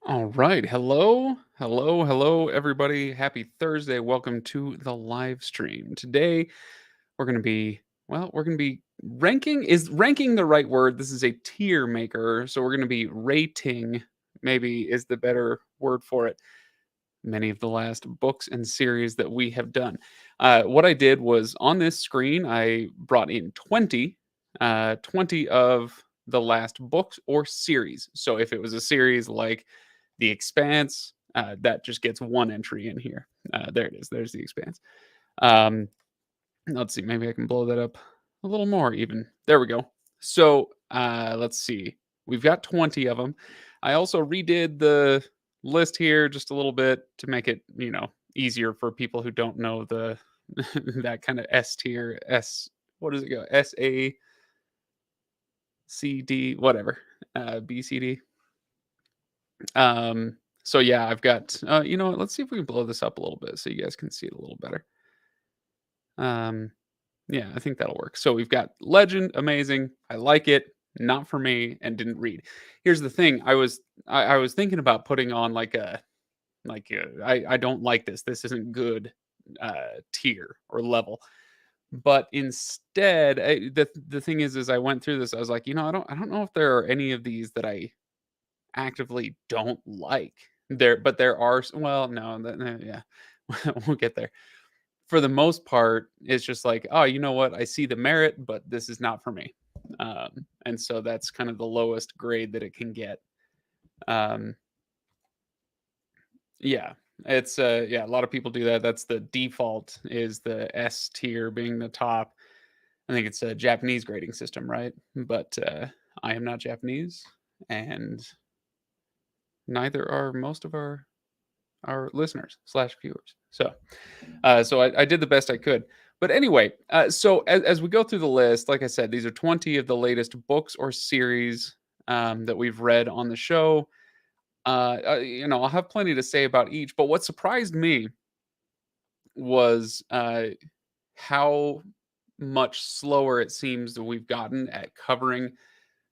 All right. Hello. Hello. Hello, everybody. Happy Thursday. Welcome to the live stream. Today, we're going to be, we're going to be ranking. Is ranking the right word? This is a tier maker. So we're going to be rating, maybe is the better word for it, many of the last books and series that we have done. What I did was on this screen, I brought in 20 of the last books or series. So if it was a series like The Expanse, that just gets one entry in here. There it is. There's The Expanse. Um, let's see. Maybe I can blow that up a little more even. There we go. So let's see. We've got 20 of them. I also redid the list here just a little bit to make it, easier for people who don't know the that kind of S tier S. What does it go? SACD, whatever. BCD. So yeah, I've got. You know what? Let's see if we can blow this up a little bit so you guys can see it a little better. Um, Yeah, I think that'll work. So we've got Legend, amazing. I like it. Not for me, and didn't read. Here's the thing: I was thinking about putting on I don't like this. This isn't good tier or level. But instead, the thing is I went through this. I was like, I don't know if there are any of these that I actively don't like. But there are. Well, no, yeah, we'll get there. For the most part, it's just like, oh, you know what? I see the merit, but this is not for me. And so that's kind of the lowest grade that it can get. Um, yeah, it's yeah, a lot of people do that. That's the default is the S tier being the top. I think it's a Japanese grading system, right? But I am not Japanese, and neither are most of our listeners slash viewers. So I did the best I could. But anyway, so as we go through the list, like I said, these are 20 of the latest books or series that we've read on the show. I'll have plenty to say about each. But what surprised me was how much slower it seems that we've gotten at covering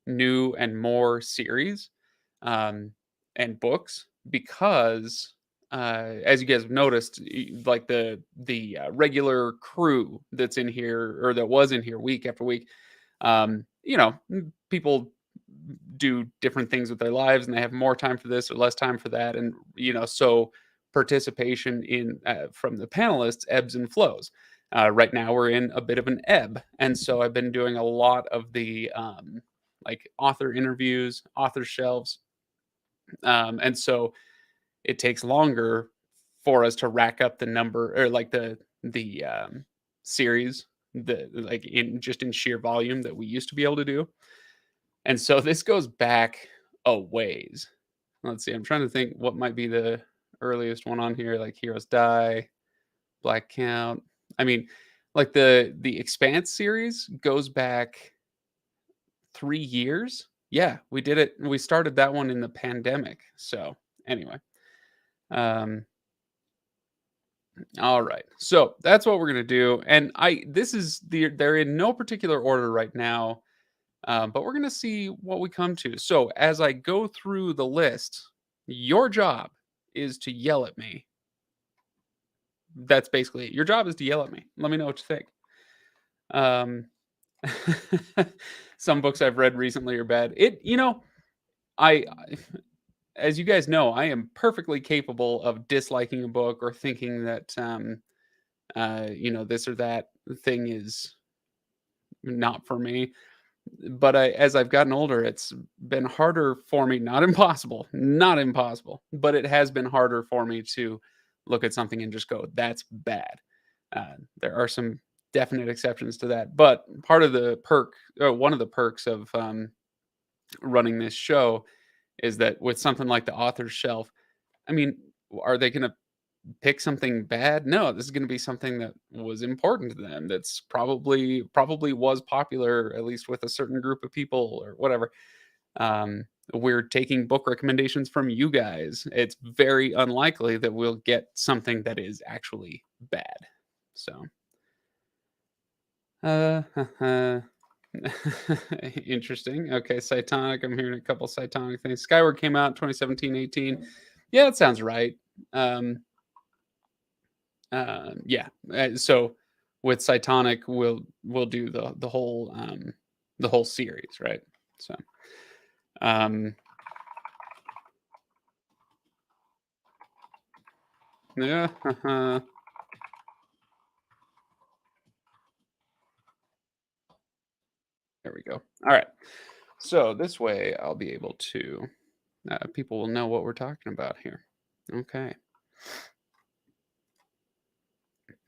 new and more series um, and books because as you guys have noticed, like the regular crew that's in here or that was in here week after week, people do different things with their lives and they have more time for this or less time for that, and so participation in from the panelists ebbs and flows. Right now we're in a bit of an ebb, and so I've been doing a lot of the like author interviews, author shelves, and so it takes longer for us to rack up the number or like the series the like in sheer volume that we used to be able to do. And so this goes back a ways. Let's see. I'm trying to think what might be the earliest one on here, like Heroes Die, Black Count. I mean, like the Expanse series goes back 3 years. Yeah, we did it. We started that one in the pandemic. So anyway, um, all right. So that's what we're gonna do. And they're in no particular order right now. But we're gonna see what we come to. So as I go through the list, your job is to yell at me. That's basically it. Your job is to yell at me. Let me know what you think. Um, some books I've read recently are bad. I as you guys know, I am perfectly capable of disliking a book or thinking that this or that thing is not for me. But as I've gotten older, it's been harder for me, not impossible, but it has been harder for me to look at something and just go, "That's bad." There are some definite exceptions to that, but one of the perks of running this show is that with something like the author's shelf, I mean, are they going to pick something bad? No, this is going to be something that was important to them. That's probably was popular at least with a certain group of people or whatever. We're taking book recommendations from you guys. It's very unlikely that we'll get something that is actually bad. So, Interesting. Okay, Cytonic. I'm hearing a couple Cytonic things. Skyward came out 2017, 18. Yeah, that sounds right. Um, yeah. So with Cytonic, we'll do the whole series, right? So um, yeah. There we go. All right. So this way, I'll be able to. People will know what we're talking about here. Okay.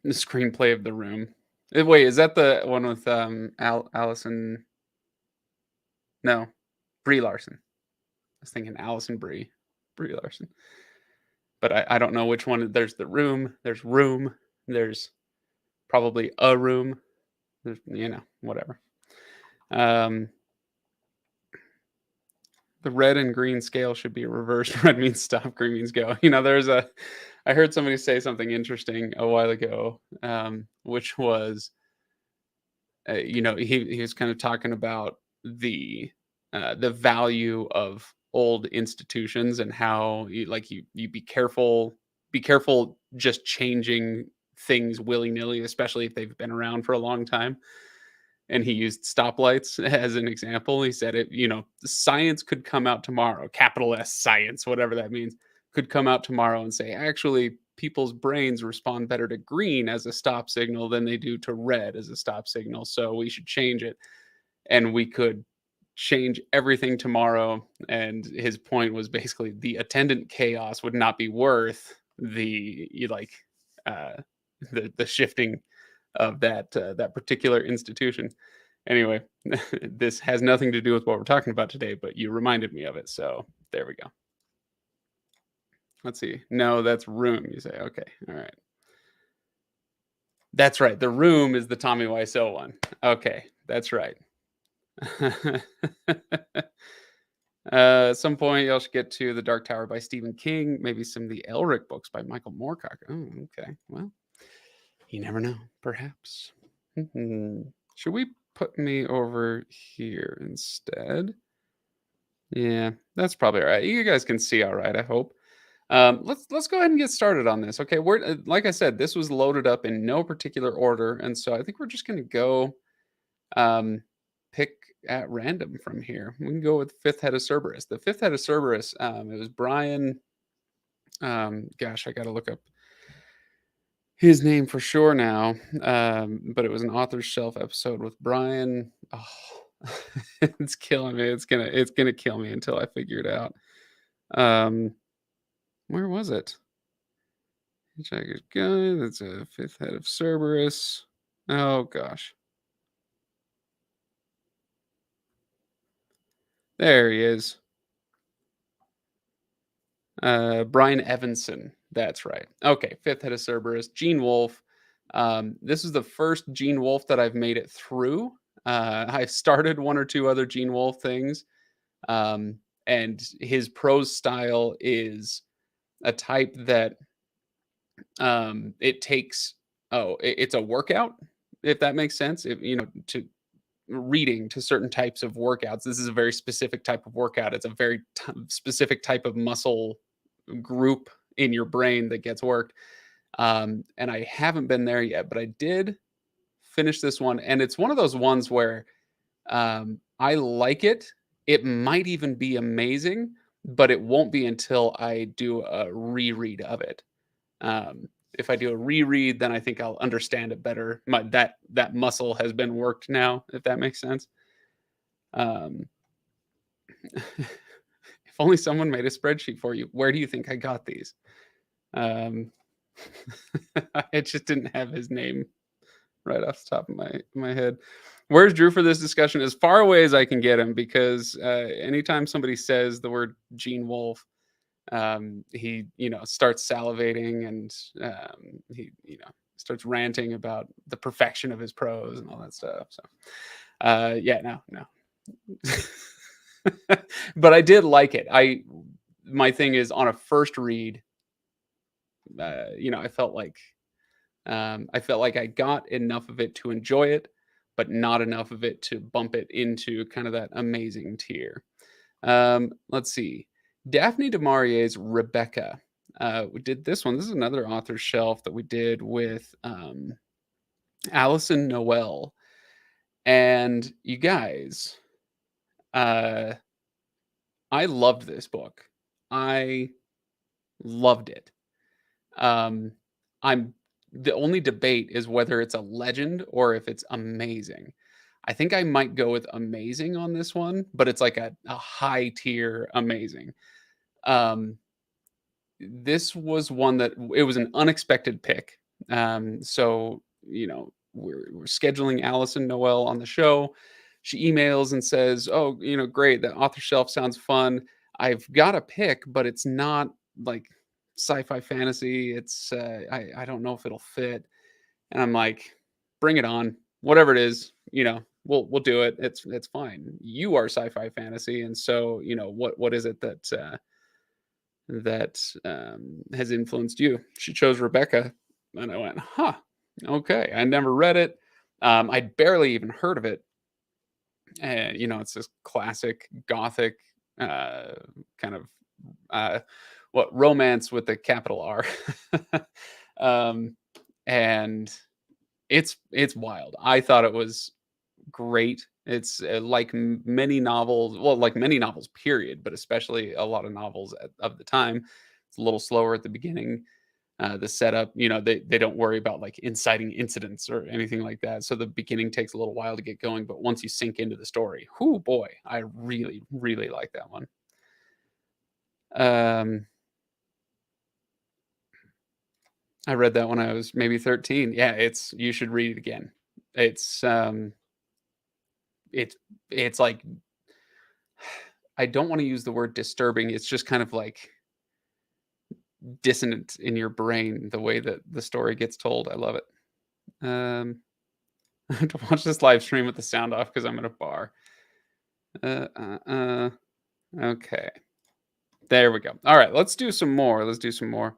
The screenplay of The Room. Wait, is that the one with Allison? No, Brie Larson. I was thinking Allison Brie Larson, but I don't know which one. There's The Room. There's Room. There's probably A Room. There's, whatever. Um, the red and green scale should be reversed. Red means stop, green means go. I heard somebody say something interesting a while ago, which was, he was kind of talking about the value of old institutions and how you be careful just changing things willy nilly, especially if they've been around for a long time. And he used stoplights as an example. He said science could come out tomorrow, capital S science, whatever that means, could come out tomorrow and say, actually, people's brains respond better to green as a stop signal than they do to red as a stop signal. So we should change it. And we could change everything tomorrow. And his point was basically the attendant chaos would not be worth uh, the shifting of that particular institution. Anyway, this has nothing to do with what we're talking about today, but you reminded me of it, so there we go. Let's see. No, that's Room, you say. Okay, all right. That's right. The Room is the Tommy Wiseau one. Okay, that's right. At some point, y'all should get to The Dark Tower by Stephen King, maybe some of the Elric books by Michael Moorcock. Oh, okay. Well, you never know. Perhaps. Should we put me over here instead? Yeah, that's probably all right. You guys can see all right, I hope. Let's go ahead and get started on this. Okay, we're like I said, this was loaded up in no particular order, and so I think we're just gonna go um, pick at random from here. We can go with fifth head of Cerberus. The fifth head of Cerberus. It was Brian. Gosh, I got to look up his name for sure now. But it was an author's shelf episode with Brian. Oh, it's killing me. It's gonna kill me until I figure it out. Um, where was it? Hitchhiker's Guide. That's a fifth head of Cerberus. Oh gosh, there he is. Brian Evanson. That's right. Okay, fifth head of Cerberus. Gene Wolfe. This is the first Gene Wolfe that I've made it through. I've started one or two other Gene Wolfe things, um, and his prose style is a type that it takes. It's a workout, if that makes sense. If to reading to certain types of workouts. This is a very specific type of workout. It's a very specific type of muscle group in your brain that gets worked. And I haven't been there yet, but I did finish this one. And it's one of those ones where I like it. It might even be amazing, but it won't be until I do a reread of it. If I do a reread, then I think I'll understand it better. That muscle has been worked now, if that makes sense. Um, if only someone made a spreadsheet for you. Where do you think I got these? Um, I just didn't have his name right off the top of my head. Where's Drew for this discussion? As far away as I can get him, because anytime somebody says the word Gene Wolfe, he starts salivating and he starts ranting about the perfection of his prose and all that stuff. So yeah, no. But I did like it. My thing is on a first read, I felt like I got enough of it to enjoy it, but not enough of it to bump it into kind of that amazing tier. Let's see. Daphne du Maurier's Rebecca. We did this one. This is another author shelf that we did with Allison Noel. And you guys, uh, I loved this book. I loved it. Um, I'm the only debate is whether it's a legend or if it's amazing. I think I might go with amazing on this one, but it's like a high tier amazing. Um, this was one that it was an unexpected pick. So we're scheduling Allison Noel on the show. She emails and says, "Oh, great, the author shelf sounds fun. I've got a pick, but it's not like sci-fi fantasy. It's I don't know if it'll fit." And I'm like, "Bring it on. Whatever it is, we'll do it. It's fine. You are sci-fi fantasy, and so what is it that has influenced you?" She chose Rebecca, and I went, "Huh, okay." I never read it. I'd barely even heard of it. And it's this classic gothic uh, kind of uh, what romance with a capital R, um, and it's wild. I thought it was great. It's like many novels, well, like many novels, period, but especially a lot of novels of the time. It's a little slower at the beginning. The setup, they don't worry about like inciting incidents or anything like that. So the beginning takes a little while to get going, but once you sink into the story, whoo boy, I really, really like that one. Um, I read that when I was maybe 13. Yeah, you should read it again. It's um, it's it's like I don't want to use the word disturbing. It's just kind of like dissonant in your brain the way that the story gets told. I love it. Um, I have to watch this live stream with the sound off because I'm in a bar. Uh, uh, uh, okay. There we go. All right, let's do some more. Let's do some more.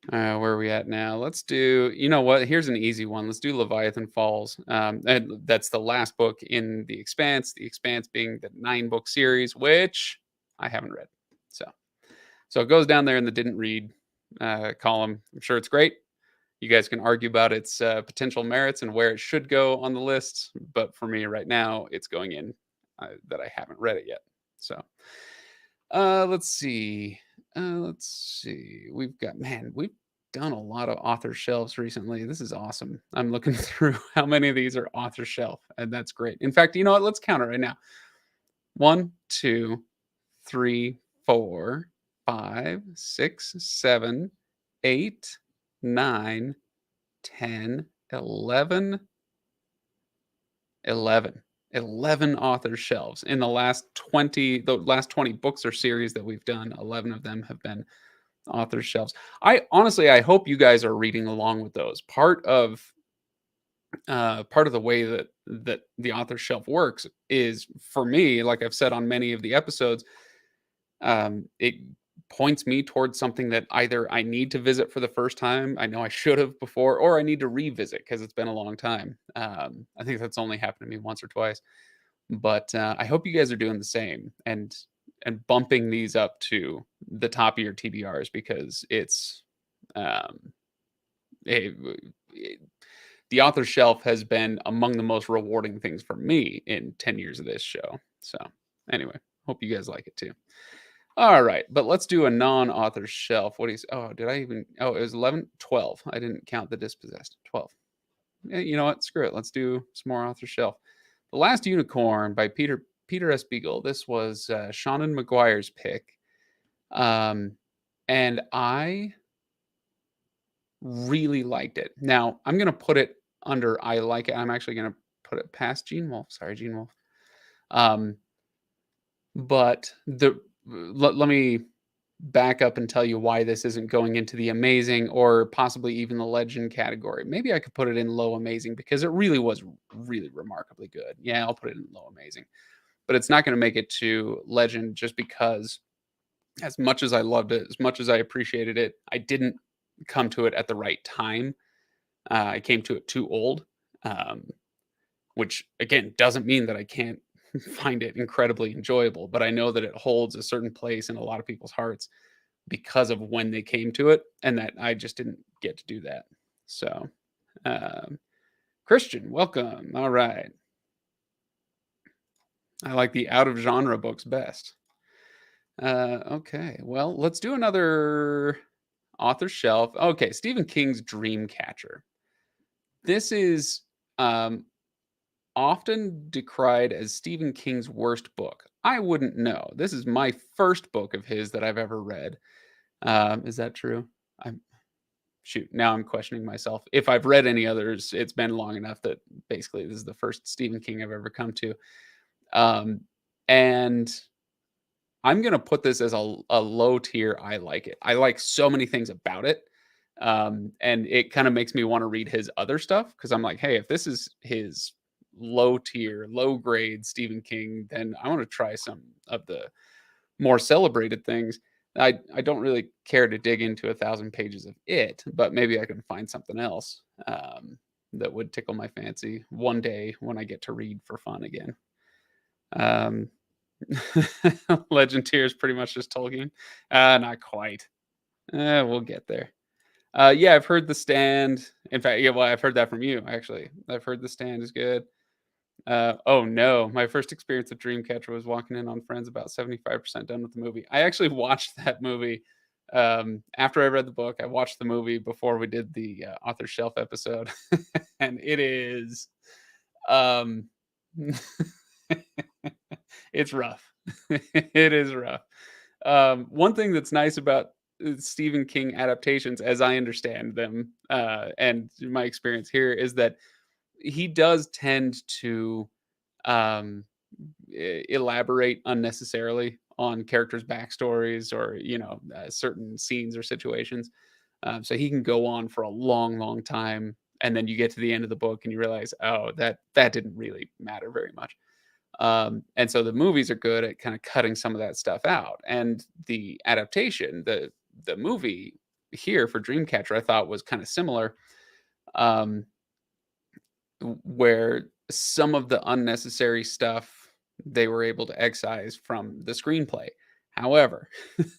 Where are we at now? Let's do, you know what? Here's an easy one. Let's do Leviathan Falls. And that's the last book in The Expanse. The Expanse being the 9-book series, which I haven't read. So it goes down there in the didn't read column. I'm sure it's great. You guys can argue about its potential merits and where it should go on the list. But for me right now, it's going in that I haven't read it yet. So let's see. We've done a lot of author shelves recently. This is awesome. I'm looking through how many of these are author shelf, and that's great. In fact, you know what? Let's count it right now. 1, 2, 3, 4, 5, 6, 7, 8, 9, 10, 11, 11 author shelves in the last 20 books or series that we've done. 11 of them have been author shelves. I hope you guys are reading along with those. Part of the way that the author shelf works is, for me, like I've said on many of the episodes, it points me towards something that either I need to visit for the first time, I know I should have before, or I need to revisit because it's been a long time. I think that's only happened to me once or twice, but I hope you guys are doing the same and bumping these up to the top of your TBRs because it's um, it, the author shelf has been among the most rewarding things for me in 10 years of this show. So anyway, hope you guys like it too. All right, but let's do a non-author shelf. What do you say? Oh, did I even? Oh, it was 11, 12. I didn't count the dispossessed. 12. Yeah, you know what? Screw it. Let's do some more author shelf. The Last Unicorn by Peter S. Beagle. This was Shannon McGuire's pick, and I really liked it. Now I'm gonna put it under I like it. I'm actually gonna put it past Gene Wolfe. Sorry, Gene Wolfe. Um, but let me back up and tell you why this isn't going into the amazing or possibly even the legend category. Maybe I could put it in low amazing because it really was really remarkably good. Yeah, I'll put it in low amazing. But it's not going to make it to legend just because as much as I loved it, as much as I appreciated it, I didn't come to it at the right time. I came to it too old. Um, which again doesn't mean that I can't find it incredibly enjoyable, but I know that it holds a certain place in a lot of people's hearts because of when they came to it, and that I just didn't get to do that. So, um, Christian, welcome. All right. I like the out of genre books best. Okay. Well, let's do another author shelf. Okay, Stephen King's Dreamcatcher. This is um, often decried as Stephen King's worst book. I wouldn't know. This is my first book of his that I've ever read. Is that true? I'm shoot. Now I'm questioning myself. If I've read any others, it's been long enough that basically this is the first Stephen King I've ever come to. Um, and I'm gonna put this as a low tier. I like it. I like so many things about it, and it kind of makes me want to read his other stuff because I'm like, hey, if this is his low tier, low grade Stephen King, then I want to try some of the more celebrated things. I don't really care to dig into 1,000 pages of it, but maybe I can find something else that would tickle my fancy one day when I get to read for fun again. Um, Legend Tier is pretty much just Tolkien. Not quite. We'll get there. Yeah, I've heard The Stand. In fact, yeah, well, I've heard that from you, actually. I've heard The Stand is good. Oh no, my first experience with Dreamcatcher was walking in on friends about 75% done with the movie. I actually watched that movie after I read the book. I watched the movie before we did the author shelf episode, and it is um, it's rough. It is rough. One thing that's nice about Stephen King adaptations, as I understand them, and my experience here, is that he does tend to um, elaborate unnecessarily on characters' backstories or certain scenes or situations. So he can go on for a long, long time, and then you get to the end of the book and you realize, oh, that didn't really matter very much. And so the movies are good at kind of cutting some of that stuff out. And the adaptation, the movie here for Dreamcatcher, I thought was kind of similar. Um, where some of the unnecessary stuff they were able to excise from the screenplay. However,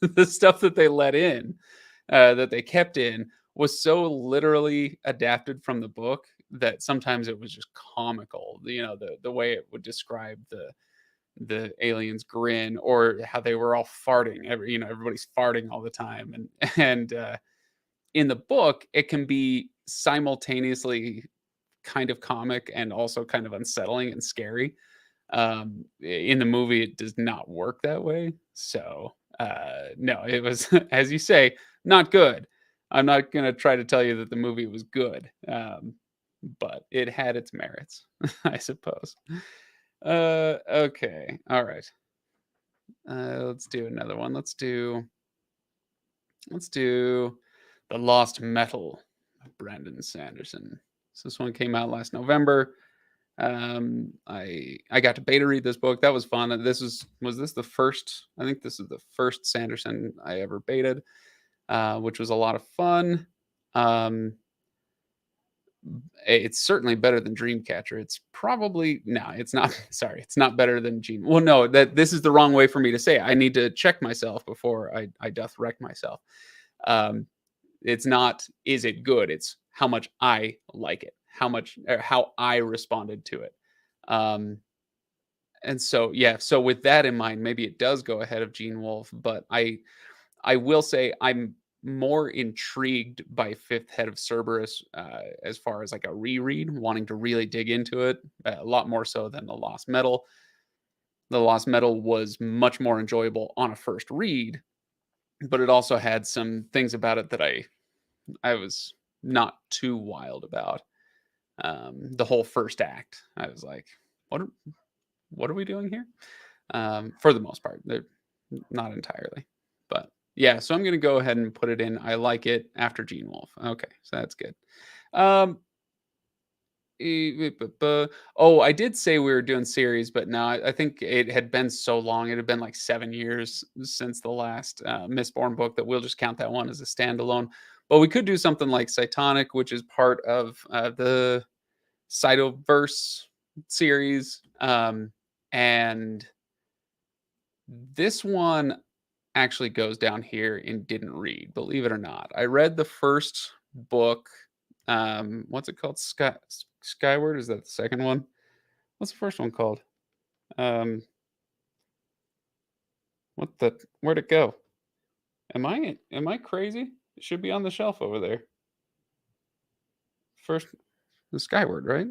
the stuff that they let in, that they kept in, was so literally adapted from the book that sometimes it was just comical. The way it would describe the aliens grin, or how they were all farting. Everybody's farting all the time, and and in the book it can be simultaneously kind of comic and also kind of unsettling and scary. In the movie, it does not work that way. So, no, it was, as you say, not good. I'm not going to try to tell you that the movie was good, but it had its merits, I suppose. Okay. All right. Let's do another one. Let's do The Lost Metal of Brandon Sanderson. So this one came out last November. I got to beta read this book. That was fun. And this was this the first? I think this is the first Sanderson I ever baited, which was a lot of fun. Um, it's certainly better than Dreamcatcher. It's probably no, it's not. Sorry, it's not better than Gene. Well, no, that this is the wrong way for me to say it. I need to check myself before I doth wreck myself. Um, it's not, is it good? It's how much I like it, how much, or how I responded to it. Um, and so, yeah, so with that in mind, maybe it does go ahead of Gene Wolfe, but I will say I'm more intrigued by Fifth Head of Cerberus as far as like a reread, wanting to really dig into it a lot more so than The Lost Metal. The Lost Metal was much more enjoyable on a first read, but it also had some things about it that I was not too wild about. The whole first act, I was like, what are we doing here? For the most part, they're not entirely, but yeah. So I'm going to go ahead and put it in. I like it after Gene Wolfe. Okay, so that's good. Um, oh, I did say we were doing series, but no, I think it had been so long. It had been like 7 years since the last Mistborn book that we'll just count that one as a standalone. But we could do something like Cytonic, which is part of the Cytoverse. series. And this one actually goes down here and didn't read, believe it or not. I read the first book. What's it called? Skyward? Is that the second one? What's the first one called? Um, where'd it go? Am I crazy? It should be on the shelf over there. First the Skyward, right?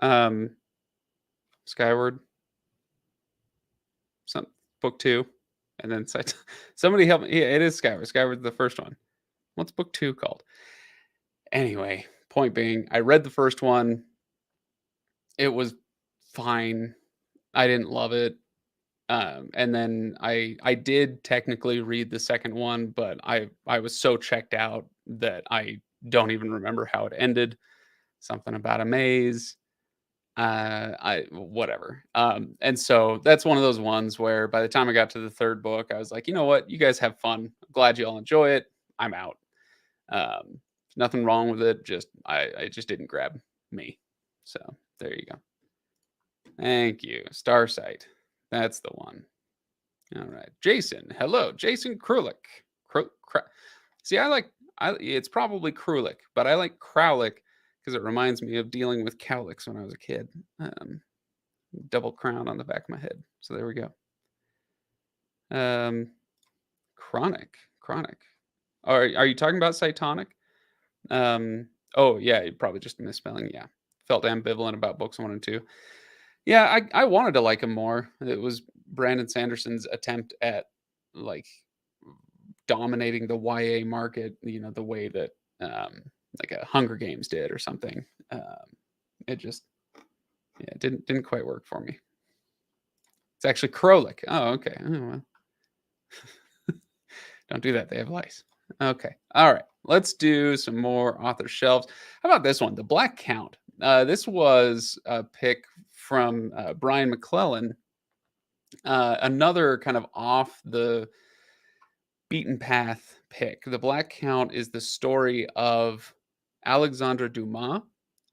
Um, Skyward, some book two, and then somebody help me. Yeah, it is Skyward. Skyward's the first one. What's book two called? Anyway, point being, I read the first one. It was fine. I didn't love it. And then I did technically read the second one, but I was so checked out that I don't even remember how it ended. Something about a maze. I whatever. And so that's one of those ones where by the time I got to the third book, I was like, you know what, you guys have fun. I'm glad you all enjoy it. I'm out. Um, Nothing wrong with it. Just I just didn't grab me. So there you go. Thank you. Starsight. That's the one. All right. Jason. Hello. Jason Krulik. See, it's probably Krulik, but I like Kraulik because it reminds me of dealing with cowlicks when I was a kid. Double crown on the back of my head. So there we go. Chronic. Chronic. Are you talking about Cytonic? Oh yeah, probably just a misspelling. Yeah. Felt ambivalent about books one and two. Yeah, I wanted to like him more. It was Brandon Sanderson's attempt at like dominating the YA market, the way that like a Hunger Games did or something. It just yeah, it didn't quite work for me. It's actually Krolik. Oh, okay. Oh, well. Don't do that. They have lice. Okay. All right. Let's do some more author shelves. How about this one? The Black Count. This was a pick from Brian McClellan. Another kind of off the beaten path pick. The Black Count is the story of Alexandre Dumas,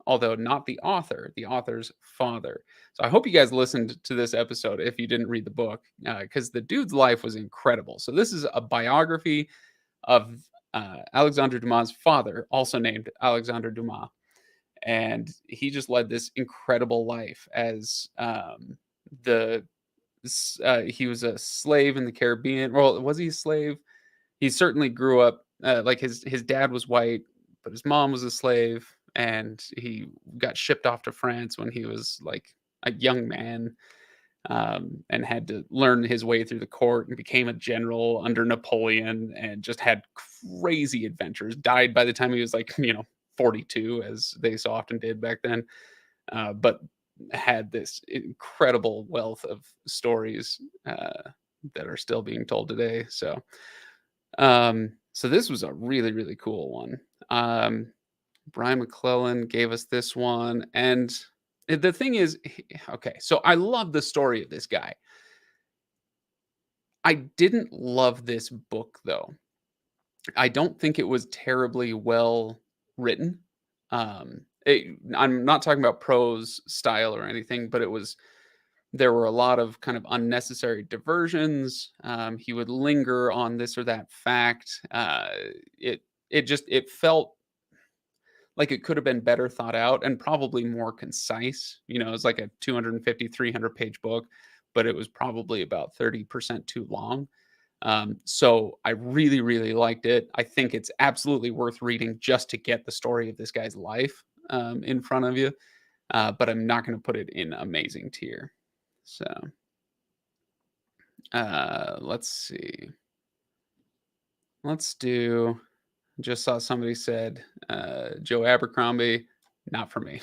although not the author's father. So I hope you guys listened to this episode if you didn't read the book, because the dude's life was incredible. So this is a biography of Alexandre Dumas' father, also named Alexandre Dumas. And he just led this incredible life as the he was a slave in the Caribbean. Well, was he a slave? He certainly grew up like his dad was white, but his mom was a slave, and he got shipped off to France when he was like a young man, and had to learn his way through the court and became a general under Napoleon and just had crazy adventures. Died by the time he was like 42, as they so often did back then, but had this incredible wealth of stories that are still being told today. So this was a really, really cool one. Brian McClellan gave us this one. And the thing is, okay, so I love the story of this guy. I didn't love this book, though. I don't think it was terribly well written. I'm not talking about prose style or anything, but there were a lot of kind of unnecessary diversions. He would linger on this or that fact. It felt like it could have been better thought out and probably more concise. It's like a 250, 300 page book, but it was probably about 30% too long. So I really, really liked it. I think it's absolutely worth reading just to get the story of this guy's life in front of you. But I'm not going to put it in amazing tier. So let's see. Let's do. Just saw somebody said Joe Abercrombie. Not for me.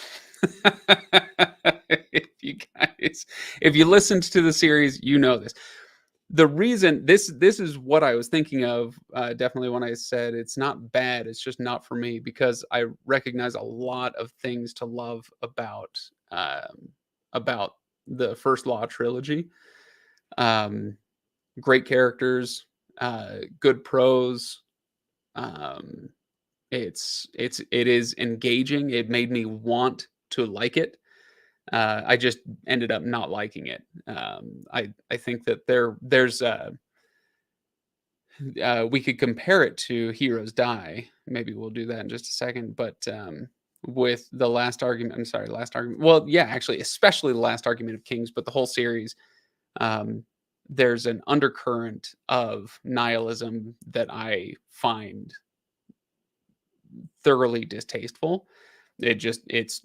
If you listened to the series, you know this. The reason this is what I was thinking of definitely when I said it's not bad, it's just not for me, because I recognize a lot of things to love about the First Law trilogy. Great characters, good prose. It is engaging. It made me want to like it. I just ended up not liking it. I think that there's we could compare it to Heroes Die. Maybe we'll do that in just a second. But with the last argument, I'm sorry, last argument. Well, yeah, actually, especially the last argument of Kings, but the whole series, um, there's an undercurrent of nihilism that I find thoroughly distasteful. It's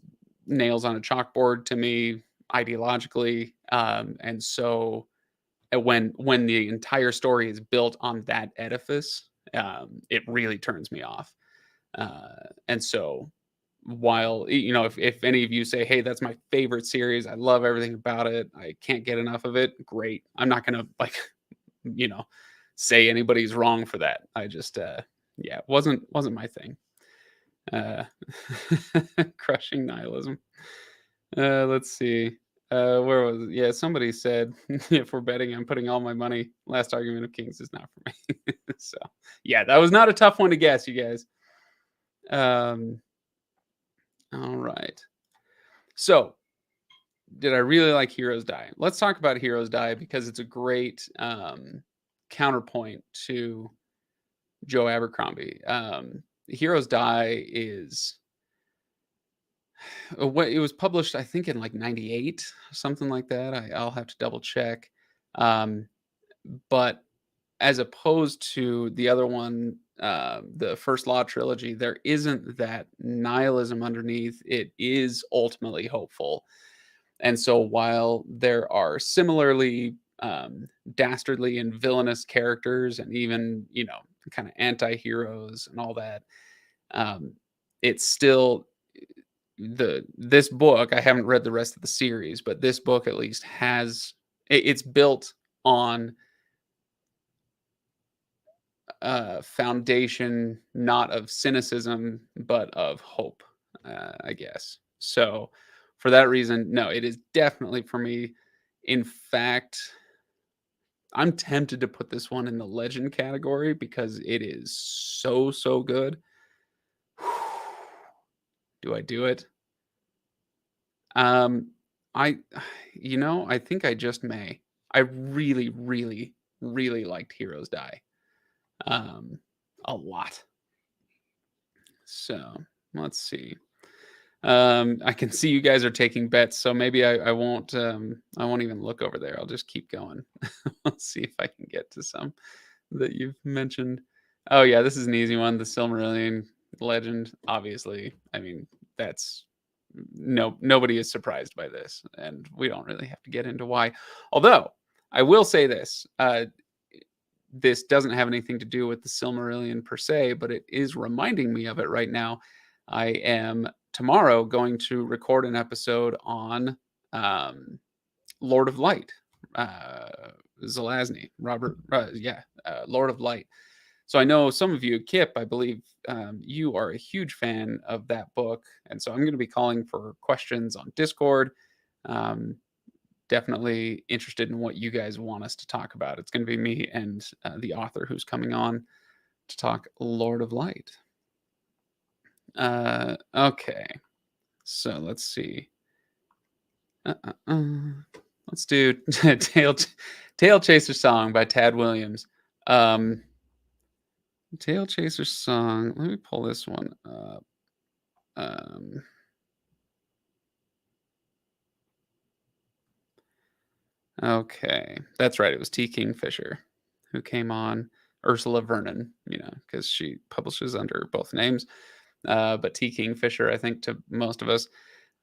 nails on a chalkboard to me ideologically, and so when the entire story is built on that edifice, it really turns me off. And so while if any of you say, "Hey, that's my favorite series. I love everything about it. I can't get enough of it." Great. I'm not gonna like you know say anybody's wrong for that. I just yeah, it wasn't my thing. Uh, crushing nihilism. Let's see. Where was it? Yeah, somebody said if we're betting, I'm putting all my money. Last argument of Kings is not for me. So yeah, that was not a tough one to guess, you guys. Um, all right. So did I really like Heroes Die? Let's talk about Heroes Die because it's a great counterpoint to Joe Abercrombie. Heroes Die is what it was published, I think, in like '98, something like that. I'll have to double check. Um, but as opposed to the other one, the First Law trilogy, there isn't that nihilism underneath. It is ultimately hopeful. And so while there are similarly dastardly and villainous characters and even, kind of anti-heroes and all that, um, it's still this book. I haven't read the rest of the series, but this book at least has it's built on a foundation not of cynicism but of hope, I guess. So for that reason, no, it is definitely for me. In fact, I'm tempted to put this one in the legend category because it is so good. Do I do it? Um, I I think I just may. I really liked Heroes Die, um, a lot. So, let's see. I can see you guys are taking bets, so maybe I won't even look over there. I'll just keep going. Let's see if I can get to some that you've mentioned. Oh, yeah, this is an easy one, the Silmarillion legend, obviously. I mean, that's nobody is surprised by this, and we don't really have to get into why. Although, I will say this, this doesn't have anything to do with the Silmarillion per se, but it is reminding me of it right now. I am tomorrow going to record an episode on um, Lord of Light, uh, Zelazny, Robert, Lord of Light. So I know some of you, Kip, I believe you are a huge fan of that book, and so I'm going to be calling for questions on Discord. Um, Definitely interested in what you guys want us to talk about. It's going to be me and the author who's coming on to talk Lord of Light. Okay, so let's see. Uh, uh, uh. Let's do Tail Chaser Song by Tad Williams. Tail Chaser Song. Let me pull this one up. Um, okay, that's right. It was T. Kingfisher who came on. Ursula Vernon, because she publishes under both names. But T. Kingfisher, I think, to most of us.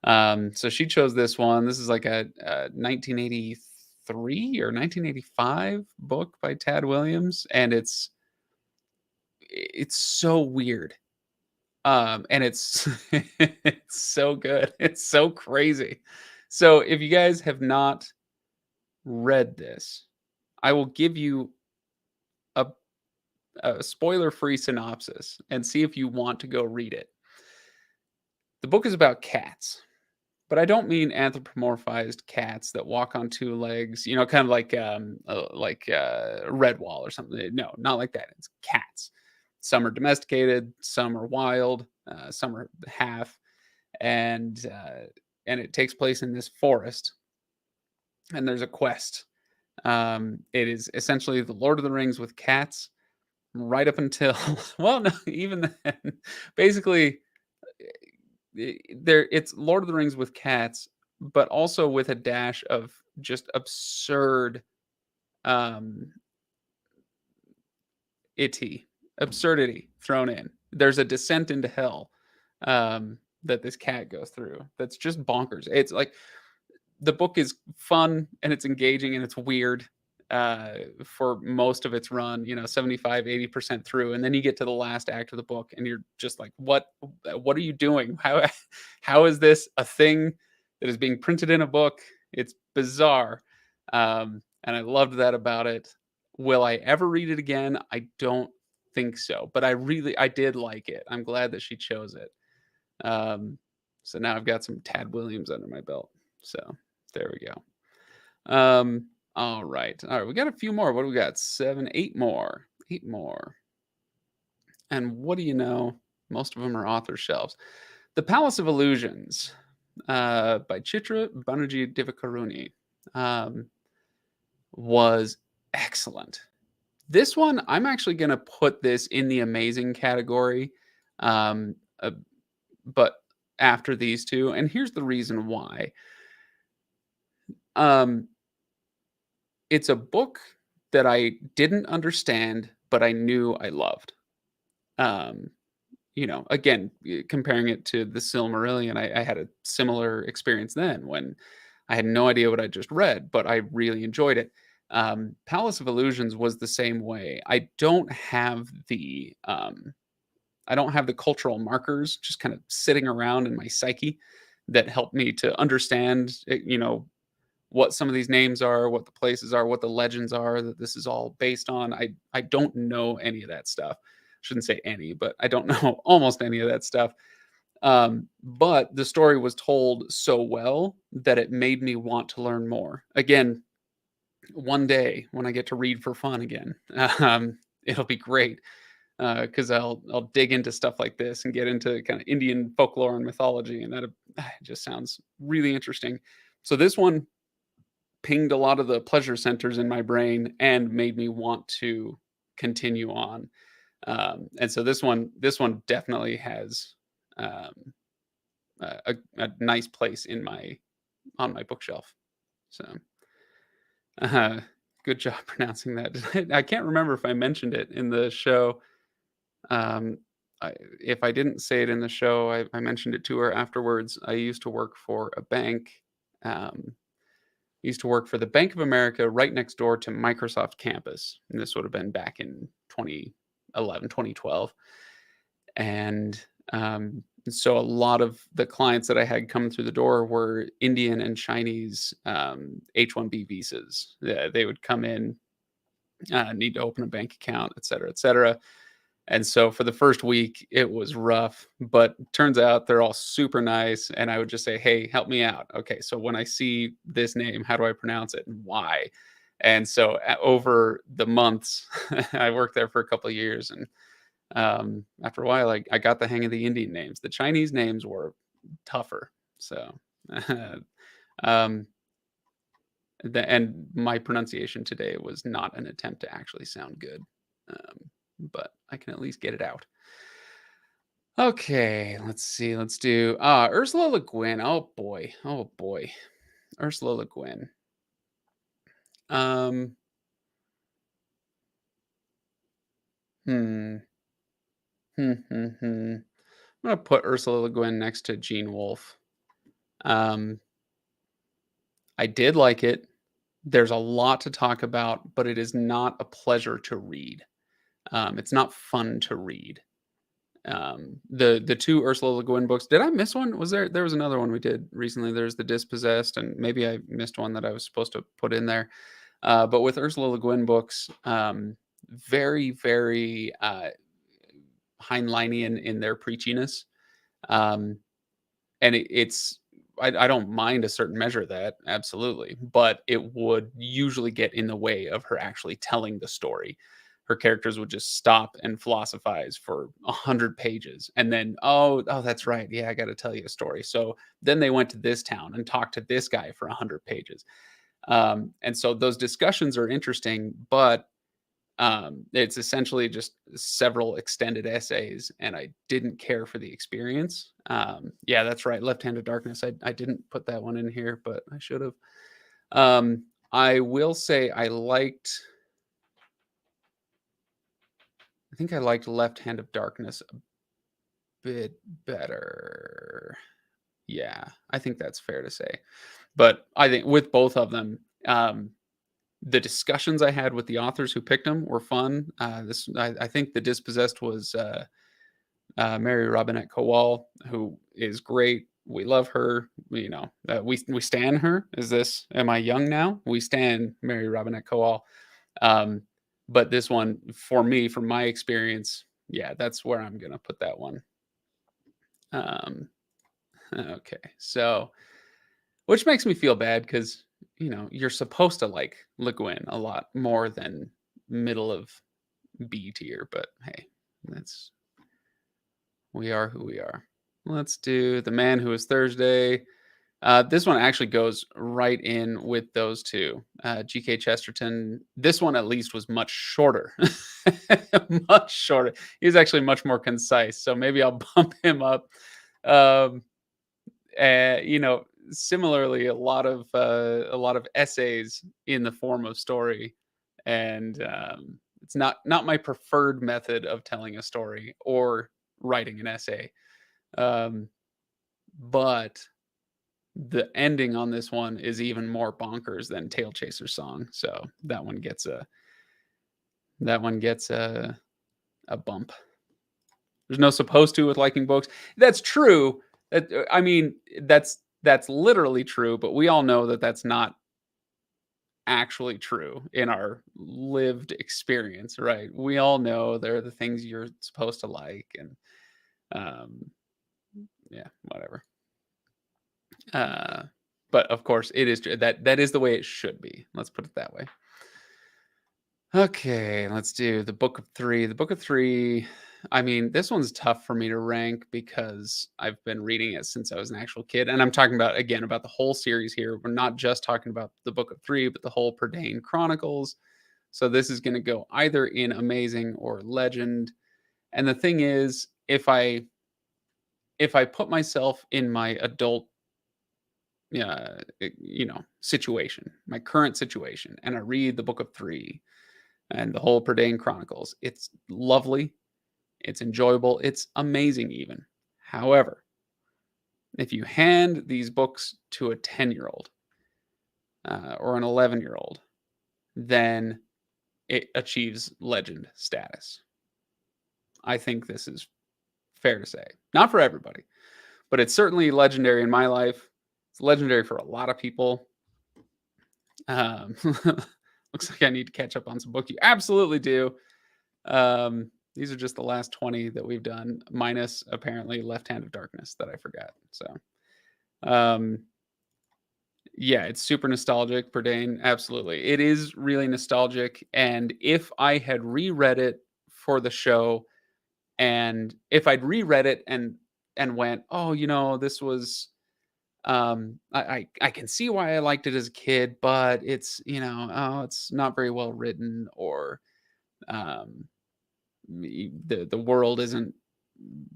So she chose this one. This is like a 1983 or 1985 book by Tad Williams, and it's so weird. And it's it's so good. It's so crazy. So if you guys have not read this, I will give you a, a spoiler-free synopsis and see if you want to go read it. The book is about cats, but I don't mean anthropomorphized cats that walk on two legs, kind of like Redwall or something. No, not like that. It's cats. Some are domesticated, some are wild, some are half, and and it takes place in this forest, and there's a quest. It is essentially the Lord of the Rings with cats, right up until well, no, even then, basically, there it's Lord of the Rings with cats, but also with a dash of just absurd, um, itty absurdity thrown in. There's a descent into hell, that this cat goes through that's just bonkers. It's like the book is fun and it's engaging and it's weird for most of its run, 75-80% through, and then you get to the last act of the book and you're just like, what are you doing? How is this a thing that is being printed in a book? It's bizarre. And I loved that about it. Will I ever read it again? I don't think so, but I did like it. I'm glad that she chose it. um so now I've got some Tad Williams under my belt. So there we go. All right, we got a few more. What do we got? 7, 8 more. 8 more. And what do you know? Most of them are author shelves. The Palace of Illusions, by Chitra Banerjee Divakaruni, um, was excellent. This one, I'm actually going to put this in the amazing category, um, uh, but after these two. And here's the reason why. Um, it's a book that I didn't understand, but I knew I loved. Um, again, comparing it to the Silmarillion, I had a similar experience then when I had no idea what I just read, but I really enjoyed it. Palace of Illusions was the same way. I don't have the cultural markers just kind of sitting around in my psyche that help me to understand, what some of these names are, what the places are, what the legends are that this is all based on. I don't know any of that stuff. Shouldn't say any, but I don't know almost any of that stuff. But the story was told so well that it made me want to learn more. Again, one day when I get to read for fun again, it'll be great because I'll dig into stuff like this and get into kind of Indian folklore and mythology, and that just sounds really interesting. So this one pinged a lot of the pleasure centers in my brain and made me want to continue on. And so this one definitely has um, a nice place in my on my bookshelf. So uh, good job pronouncing that. I can't remember if I mentioned it in the show. Um, if I didn't say it in the show, I mentioned it to her afterwards. I used to work for a bank. Um, used to work for the Bank of America right next door to Microsoft campus. And this would have been back in 2011, 2012. And so a lot of the clients that I had come through the door were Indian and Chinese H-1B visas. They would come in, need to open a bank account, et cetera, et cetera. And so for the first week, it was rough, but turns out they're all super nice. And I would just say, hey, help me out. Okay, so when I see this name, how do I pronounce it and why? And so over the months, I worked there for a couple of years. And after a while, I got the hang of the Indian names. The Chinese names were tougher. So, um, and my pronunciation today was not an attempt to actually sound good. But I can at least get it out. Okay, let's see. Let's do Ursula Le Guin. Oh boy. Oh boy. Ursula Le Guin. Um hmm. I'm gonna put Ursula Le Guin next to Gene Wolfe. Um I did like it. There's a lot to talk about, but it is not a pleasure to read. It's not fun to read. The two Ursula Le Guin books. Did I miss one? There was another one we did recently? There's The Dispossessed, and maybe I missed one that I was supposed to put in there. But with Ursula Le Guin books, very, very Heinleinian in their preachiness. Um, and it's I don't mind a certain measure of that, absolutely, but it would usually get in the way of her actually telling the story. her characters would just stop and philosophize for 100 pages, and then, oh, that's right, yeah, I got to tell you a story. So then they went to this town and talked to this guy for 100 pages, and so those discussions are interesting, but it's essentially just several extended essays, and I didn't care for the experience. Yeah, that's right. Left Hand of Darkness. I didn't put that one in here, but I should have. I will say I think I liked Left Hand of Darkness a bit better. Yeah, I think that's fair to say. But I think with both of them, the discussions I had with the authors who picked them were fun. I think the Dispossessed was Mary Robinette Kowal, who is great. We love her. We stan her. Am I young now? We stan Mary Robinette Kowal. Um, but this one, for me, from my experience, yeah, that's where I'm gonna put that one. Okay, so which makes me feel bad because you're supposed to like Le Guin a lot more than middle of B tier, but hey, that's we are who we are. Let's do The Man Who Is Thursday. This one actually goes right in with those two. G.K. Chesterton. This one at least was much shorter, much shorter. He's actually much more concise, so maybe I'll bump him up. Um, similarly, a lot of essays in the form of story, and it's not my preferred method of telling a story or writing an essay. But the ending on this one is even more bonkers than Tail Chaser's Song, so that one gets a bump. There's no supposed to with liking books. That's true. I mean, that's literally true, but we all know that that's not actually true in our lived experience, right? We all know there are the things you're supposed to like, and yeah, whatever. But of course, it is that is the way it should be. Let's put it that way. Okay, let's do the Book of Three. The Book of Three. I mean, this one's tough for me to rank because I've been reading it since I was an actual kid, and I'm talking about the whole series here. We're not just talking about the Book of Three, but the whole Prydain Chronicles. So this is going to go either in amazing or legend. And the thing is, if I put myself in my adult situation, my current situation, and I read the Book of Three and the whole Prydain Chronicles, it's lovely, it's enjoyable, it's amazing even. However, if you hand these books to a 10-year-old or an 11-year-old, then it achieves legend status. I think this is fair to say. Not for everybody, but it's certainly legendary in my life. It's legendary for a lot of people. Looks like I need to catch up on some books. You absolutely do. These are just the last 20 that we've done, minus apparently Left Hand of Darkness that I forgot. So, yeah, it's super nostalgic. Prydain, absolutely. It is really nostalgic. And if I had reread it for the show, and if I'd reread it and went, oh, this was I can see why I liked it as a kid, but it's it's not very well written, or the world isn't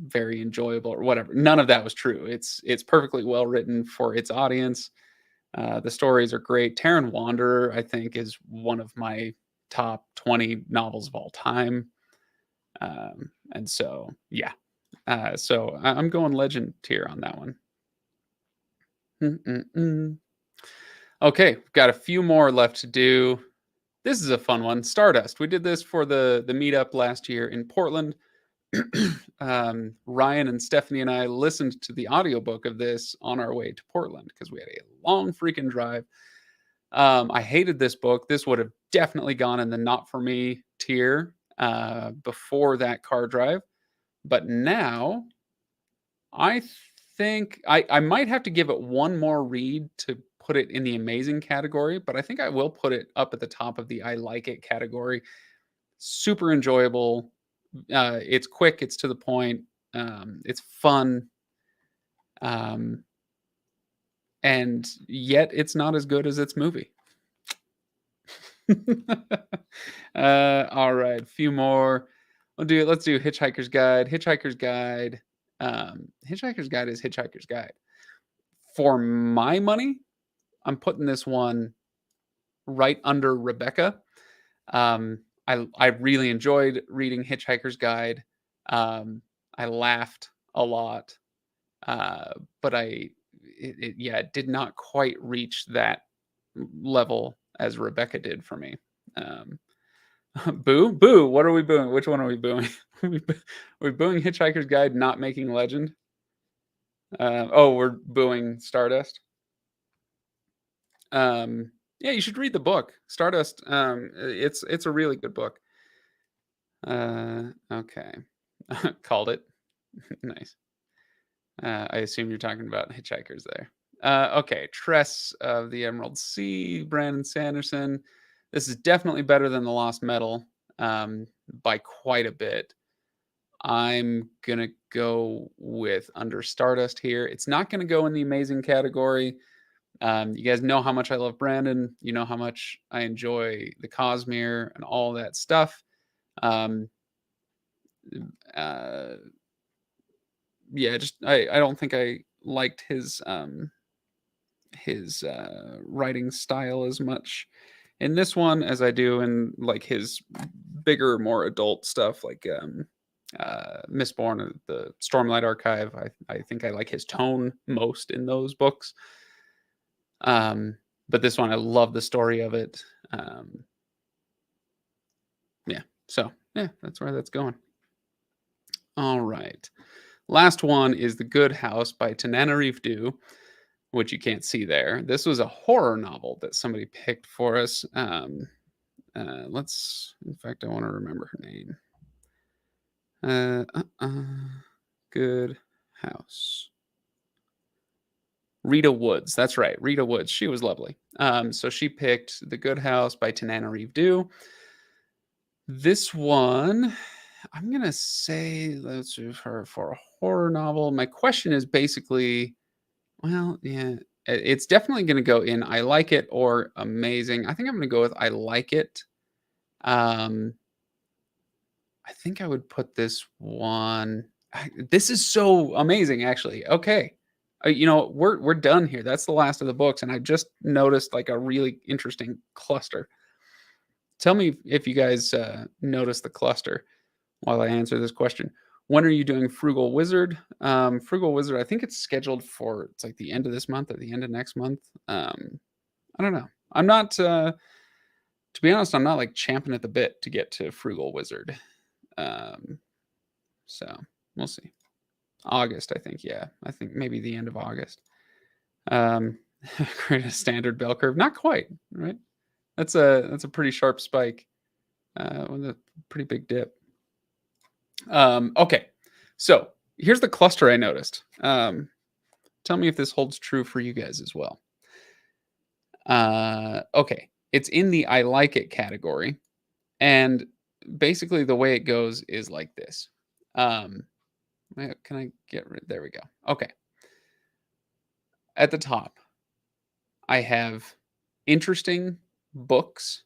very enjoyable, or whatever. None of that was true. It's perfectly well written for its audience. The stories are great. Terran Wanderer, I think, is one of my top 20 novels of all time. And so, yeah. So I'm going legend tier on that one. Okay, got a few more left to do. This is a fun one. Stardust. We did this for the meetup last year in Portland. Ryan and Stephanie and I listened to the audiobook of this on our way to Portland because we had a long freaking drive. I hated this book. This would have definitely gone in the not for me tier before that car drive. But now I think I might have to give it one more read to put it in the amazing category, but I think I will put it up at the top of the I like it category super enjoyable. It's quick, it's to the point, it's fun, um, and yet it's not as good as its movie. All right, a few more. Let's do Hitchhiker's Guide. Hitchhiker's Guide. Hitchhiker's Guide is Hitchhiker's Guide. For my money, I'm putting this one right under Rebecca. I really enjoyed reading Hitchhiker's Guide. Um, I laughed a lot, uh, but yeah, it did not quite reach that level as Rebecca did for me. Um, boo, boo. What are we booing? Which one are we booing? We're booing Hitchhiker's Guide not making legend. Oh, we're booing Stardust. Yeah, you should read the book Stardust. It's a really good book. Okay, called it. Nice. I assume you're talking about Hitchhikers there. Okay, Tress of the Emerald Sea, Brandon Sanderson. This is definitely better than the Lost Metal, by quite a bit. I'm gonna go with Under Stardust here. It's not gonna go in the amazing category. You guys know how much I love Brandon. You know how much I enjoy the Cosmere and all that stuff. Um, uh, yeah, just I don't think I liked his writing style as much in this one as I do in like his bigger, more adult stuff like Mistborn, the Stormlight Archive. I think I like his tone most in those books. But this one, I love the story of it. Yeah, so yeah, that's where that's going. All right. Last one is The Good House by Tananarive Due, which you can't see there. This was a horror novel that somebody picked for us. In fact, I want to remember her name. Good House. Rita Woods. That's right. Rita Woods. She was lovely. So she picked The Good House by Tananarive Due. This one, I'm going to say let's do her for a horror novel. My question is basically, well, yeah, it's definitely going to go in I like it or amazing. I think I'm going to go with I like it. I think I would put this one. This is so amazing, actually. Okay, we're done here. That's the last of the books, and I just noticed like a really interesting cluster. Tell me if you guys notice the cluster while I answer this question. When are you doing Frugal Wizard? Frugal Wizard, I think it's scheduled for it's like the end of this month or the end of next month. I don't know. I'm not to be honest, I'm not like champing at the bit to get to Frugal Wizard. So we'll see. August, I think. Yeah, I think maybe the end of August. Create a standard bell curve. Not quite, right? That's a pretty sharp spike with a pretty big dip. Okay, so here's the cluster I noticed. Tell me if this holds true for you guys as well. Okay, it's in the I like it category, and basically the way it goes is like this. Can I get rid? There we go. Okay. At the top, I have interesting books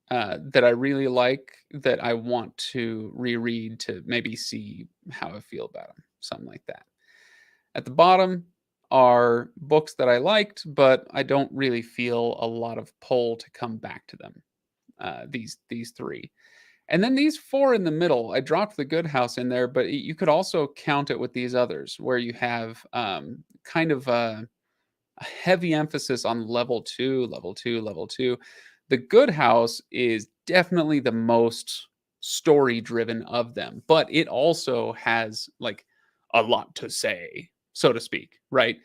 that I really like that I want to reread to maybe see how I feel about them, something like that. At the bottom are books that I liked, but I don't really feel a lot of pull to come back to them. These three. And then these four in the middle, I dropped the Good House in there, but you could also count it with these others where you have kind of a heavy emphasis on level two, level two, level two. The Good House is definitely the most story driven of them, but it also has like a lot to say, so to speak, right?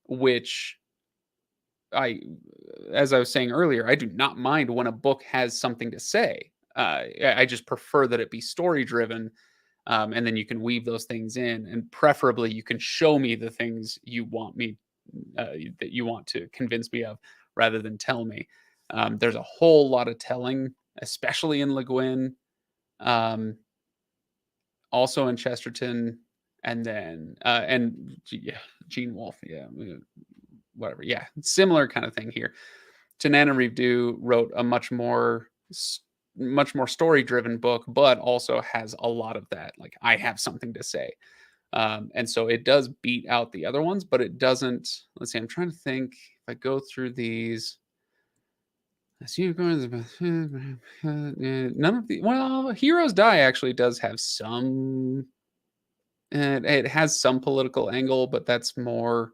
Which I, as I was saying earlier, I do not mind when a book has something to say. I just prefer that it be story driven, and then you can weave those things in, and preferably you can show me the things you want me that you want to convince me of, rather than tell me. There's a whole lot of telling especially in Le Guin, um, also in Chesterton, and then yeah, Gene Wolfe, yeah, whatever, yeah, similar kind of thing here. Tananarive Due wrote a much more story driven book, but also has a lot of that. Like, I have something to say. And so it does beat out the other ones, but it doesn't. Let's see, I'm trying to think if I go through these. I see you going none of the well, Heroes Die actually does have some. It has some political angle, but that's more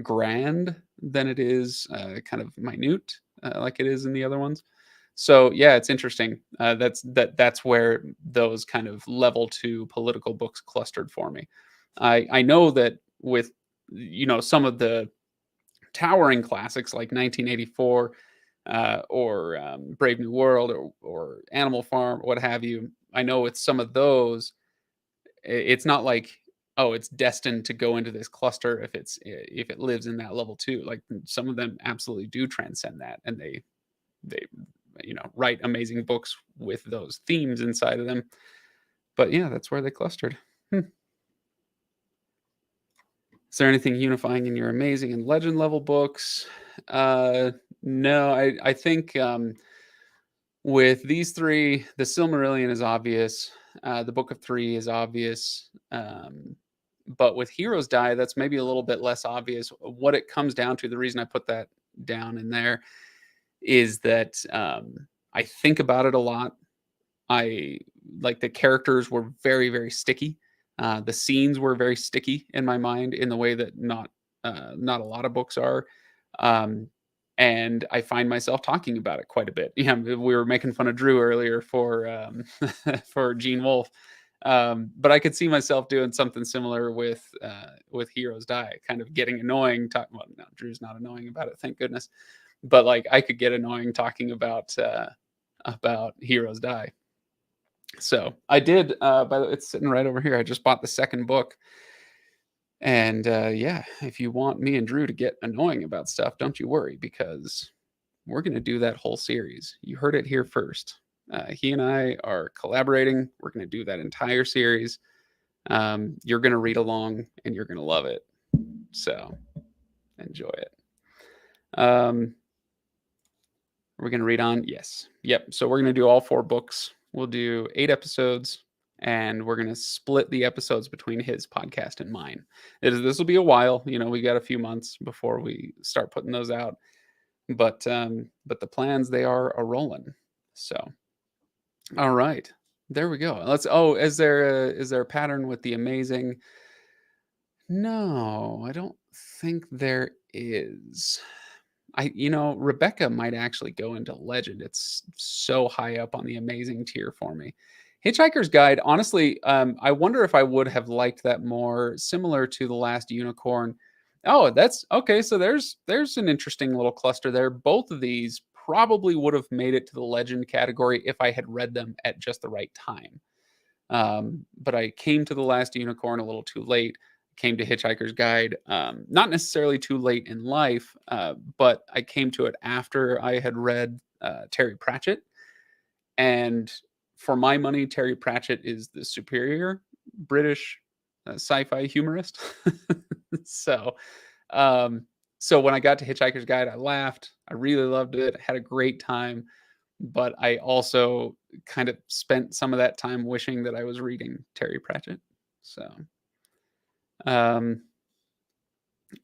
grand than it is kind of minute, like it is in the other ones. So yeah, it's interesting. That's where those kind of level two political books clustered for me. I know that with some of the towering classics like 1984 or Brave New World or Animal Farm, what have you. I know with some of those, it's not like, oh, it's destined to go into this cluster if it lives in that level two. Like, some of them absolutely do transcend that, and they write amazing books with those themes inside of them. But yeah, that's where they clustered. Is there anything unifying in your amazing and legend level books? No, I think with these three, the Silmarillion is obvious. The Book of Three is obvious. But with Heroes Die, that's maybe a little bit less obvious. What it comes down to, the reason I put that down in there, is that I think about it a lot. I like the characters were very, very sticky. The scenes were very sticky in my mind in the way that not a lot of books are. Um, and I find myself talking about it quite a bit. Yeah, we were making fun of Drew earlier for for Gene Wolfe, but I could see myself doing something similar with Heroes Die, kind of getting annoying. Well, no, Drew's not annoying about it, thank goodness. But like, I could get annoying talking about Heroes Die. So I did. By the way, it's sitting right over here. I just bought the second book, and yeah, if you want me and Drew to get annoying about stuff, don't you worry, because we're going to do that whole series. You heard it here first. He and I are collaborating. We're going to do that entire series. You're going to read along, and you're going to love it. So enjoy it. We're going to read on. Yes. Yep. So we're going to do all 4 books. We'll do 8 episodes, and we're going to split the episodes between his podcast and mine. This will be a while. We got a few months before we start putting those out. But the plans, they are a rolling. So, all right, there we go. Is there a pattern with the amazing? No, I don't think there is. Rebecca might actually go into legend. It's so high up on the amazing tier for me. Hitchhiker's Guide, honestly, I wonder if I would have liked that more, similar to The Last Unicorn. Oh, that's okay. So there's an interesting little cluster there. Both of these probably would have made it to the legend category if I had read them at just the right time. But I came to The Last Unicorn a little too late. Came to Hitchhiker's Guide, not necessarily too late in life, but I came to it after I had read Terry Pratchett. And for my money, Terry Pratchett is the superior British sci-fi humorist. so, so when I got to Hitchhiker's Guide, I laughed. I really loved it. I had a great time. But I also kind of spent some of that time wishing that I was reading Terry Pratchett. So,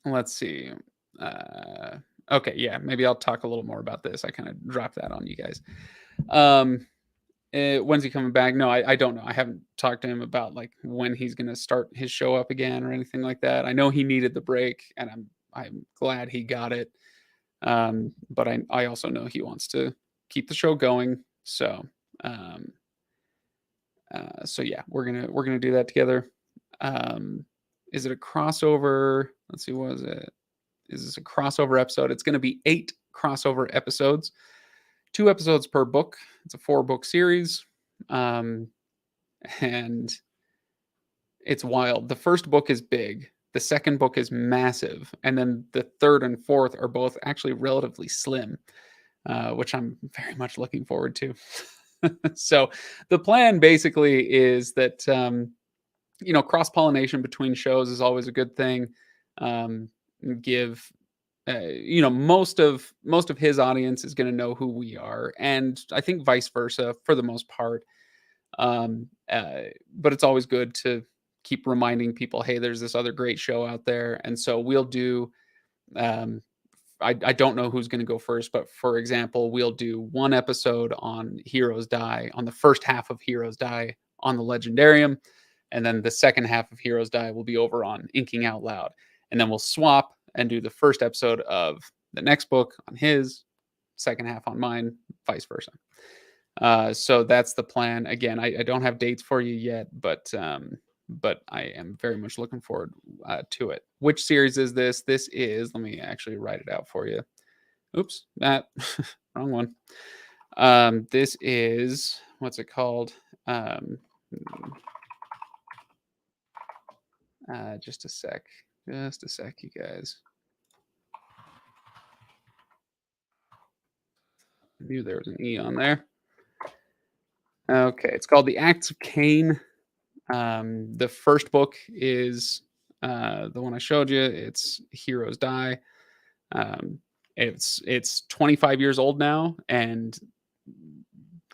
let's see. Okay, yeah, maybe I'll talk a little more about this. I kind of dropped that on you guys. When's he coming back? No, I don't know. I haven't talked to him about like when he's going to start his show up again or anything like that. I know he needed the break, and I'm glad he got it. But I also know he wants to keep the show going. So, so yeah, we're gonna do that together. Is it a crossover? Let's see, what is it? Is this a crossover episode? It's going to be 8 crossover episodes, 2 episodes per book. It's a 4-book series, and it's wild. The first book is big. The second book is massive, and then the third and fourth are both actually relatively slim. which I'm very much looking forward to. So the plan basically is that cross pollination between shows is always a good thing. Um, give most of his audience is going to know who we are, and I think vice versa for the most part. Um, uh, but it's always good to keep reminding people, hey, there's this other great show out there, and so we'll do. Um, I don't know who's going to go first, but for example, we'll do one episode on Heroes Die, on the first half of Heroes Die on the Legendarium, and then the second half of Heroes Die will be over on Inking Out Loud, and then we'll swap and do the first episode of the next book on his, second half on mine, vice versa. So that's the plan. Again, I don't have dates for you yet, but I am very much looking forward to it. Which series is this? This is. Let me actually write it out for you. Oops, that wrong one. This is, what's it called? Just a sec. Just a sec, you guys. I knew there was an E on there. Okay, it's called The Acts of Cain. The first book is the one I showed you. It's Heroes Die. Um, it's 25 years old now and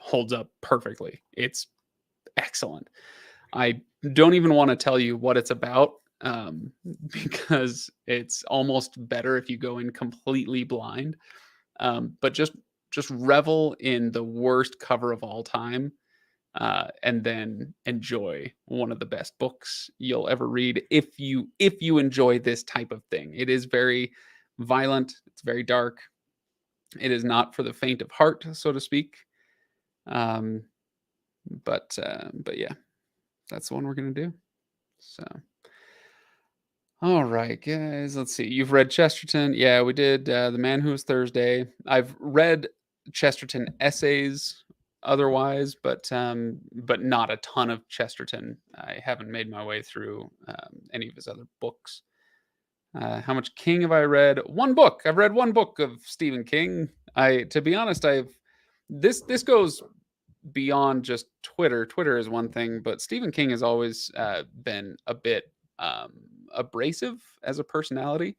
holds up perfectly. It's excellent. I don't even want to tell you what it's about because it's almost better if you go in completely blind. But just revel in the worst cover of all time, and then enjoy one of the best books you'll ever read if you enjoy this type of thing. It is very violent. It's very dark. It is not for the faint of heart, so to speak. Um, but yeah, that's the one we're gonna do. So, all right, guys. Let's see. You've read Chesterton. Yeah, we did The Man Who Was Thursday. I've read Chesterton essays otherwise, but not a ton of Chesterton. I haven't made my way through any of his other books. How much King have I read? One book. I've read one book of Stephen King. To be honest, this goes beyond just Twitter. Twitter is one thing, but Stephen King has always been a bit abrasive as a personality.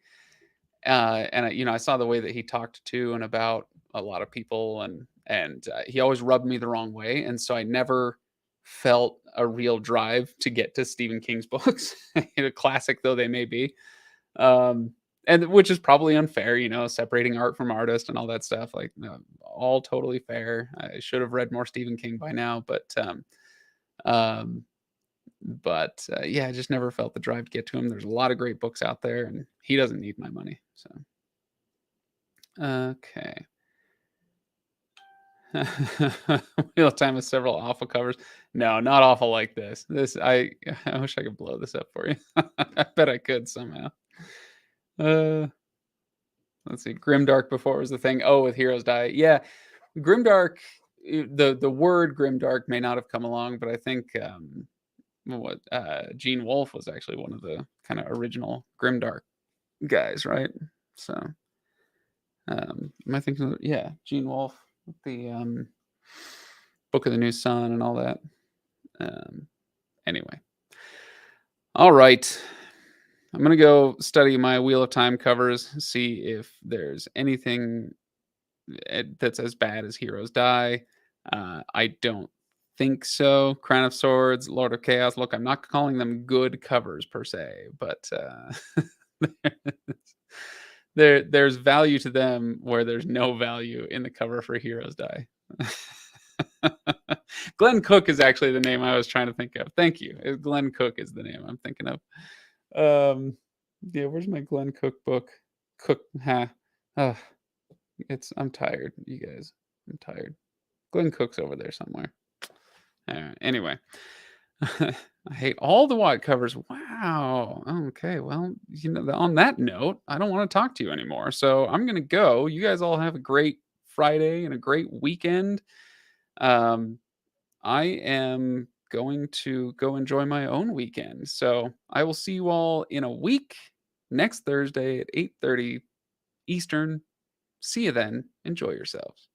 And I saw the way that he talked to and about a lot of people, and he always rubbed me the wrong way, and so I never felt a real drive to get to Stephen King's books, classic though they may be. Um, and which is probably unfair, separating art from artist and all that stuff. Like, no, all totally fair. I should have read more Stephen King by now, um, yeah, I just never felt the drive to get to him. There's a lot of great books out there, and he doesn't need my money. So, okay. Wheel of Time has several awful covers. No, not awful like this. I wish I could blow this up for you. I bet I could somehow. Uh, let's see. Grimdark before was the thing. Oh, with Heroes Die. Yeah, Grimdark. The word Grimdark may not have come along, but I think Gene Wolfe was actually one of the kind of original Grimdark guys, right? So, am I thinking? Yeah, Gene Wolfe with the Book of the New Sun and all that. Anyway, all right. I'm gonna go study my Wheel of Time covers, see if there's anything that's as bad as Heroes Die. I don't think so. Crown of Swords, Lord of Chaos. Look, I'm not calling them good covers per se, but there's value to them where there's no value in the cover for Heroes Die. Glenn Cook is actually the name I was trying to think of. Thank you. Glenn Cook is the name I'm thinking of. Yeah, where's my Glenn Cook book? Cook, I'm tired, you guys. I'm tired. Glenn Cook's over there somewhere. Anyway, I hate all the white covers. Wow. Okay. Well, on that note, I don't want to talk to you anymore. So I'm gonna go. You guys all have a great Friday and a great weekend. I am going to go enjoy my own weekend. So I will see you all in a week next Thursday at 8:30 Eastern. See you then. Enjoy yourselves.